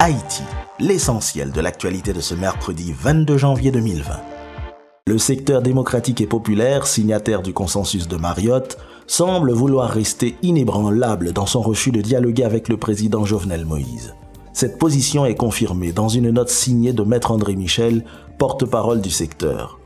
Haïti, l'essentiel de l'actualité de ce mercredi 22 janvier 2020. Le secteur démocratique et populaire, signataire du consensus de Mariotte, semble vouloir rester inébranlable dans son refus de dialoguer avec le président Jovenel Moïse. Cette position est confirmée dans une note signée de Maître André Michel, porte-parole du secteur.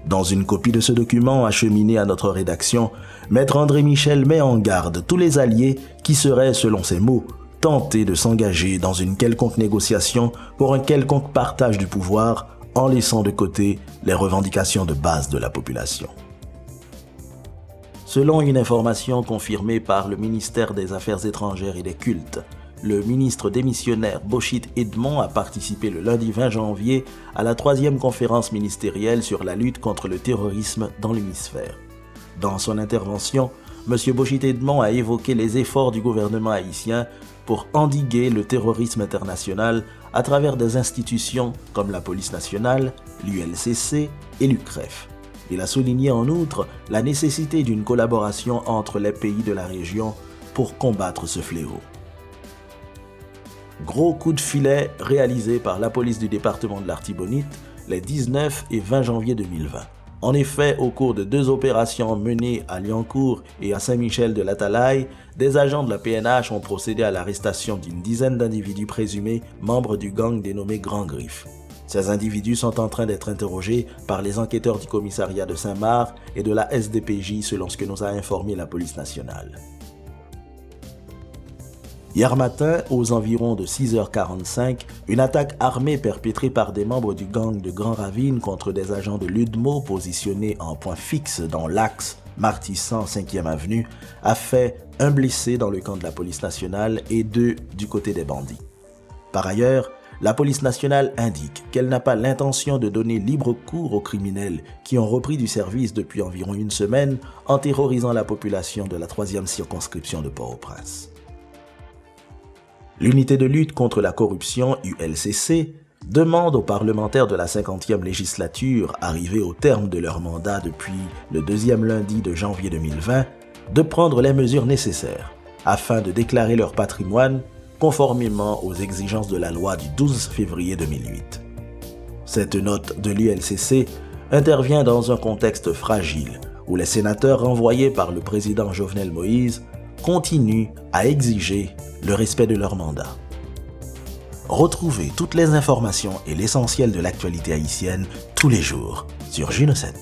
Dans une copie de ce document acheminée à notre rédaction, Maître André Michel met en garde tous les alliés qui seraient, selon ses mots, tentés de s'engager dans une quelconque négociation pour un quelconque partage du pouvoir en laissant de côté les revendications de base de la population. Selon une information confirmée par le ministère des Affaires étrangères et des Cultes, le ministre démissionnaire Bochit Edmond a participé le lundi 20 janvier à la 3e conférence ministérielle sur la lutte contre le terrorisme dans l'hémisphère. Dans son intervention, M. Bochit Edmond a évoqué les efforts du gouvernement haïtien pour endiguer le terrorisme international à travers des institutions comme la police nationale, l'ULCC et l'UCREF. Il a souligné en outre la nécessité d'une collaboration entre les pays de la région pour combattre ce fléau. Gros coup de filet réalisé par la police du département de l'Artibonite les 19 et 20 janvier 2020. En effet, au cours de 2 opérations menées à Liancourt et à Saint-Michel-de-la-Talaye, des agents de la PNH ont procédé à l'arrestation d'une dizaine d'individus présumés membres du gang dénommé Grand Griffe. Ces individus sont en train d'être interrogés par les enquêteurs du commissariat de Saint-Marc et de la SDPJ selon ce que nous a informé la police nationale. Hier matin, aux environs de 6h45, une attaque armée perpétrée par des membres du gang de Grand Ravine contre des agents de l'UDMO positionnés en point fixe dans l'axe Martissan 5e avenue a fait 1 blessé dans le camp de la police nationale et 2 du côté des bandits. Par ailleurs, la police nationale indique qu'elle n'a pas l'intention de donner libre cours aux criminels qui ont repris du service depuis environ 1 semaine en terrorisant la population de la 3e circonscription de Port-au-Prince. L'unité de lutte contre la corruption, ULCC, demande aux parlementaires de la 50e législature, arrivés au terme de leur mandat depuis le 2e lundi de janvier 2020, de prendre les mesures nécessaires afin de déclarer leur patrimoine conformément aux exigences de la loi du 12 février 2008. Cette note de l'ULCC intervient dans un contexte fragile où les sénateurs renvoyés par le président Jovenel Moïse continuent à exiger le respect de leur mandat. Retrouvez toutes les informations et l'essentiel de l'actualité haïtienne tous les jours sur Juno 7.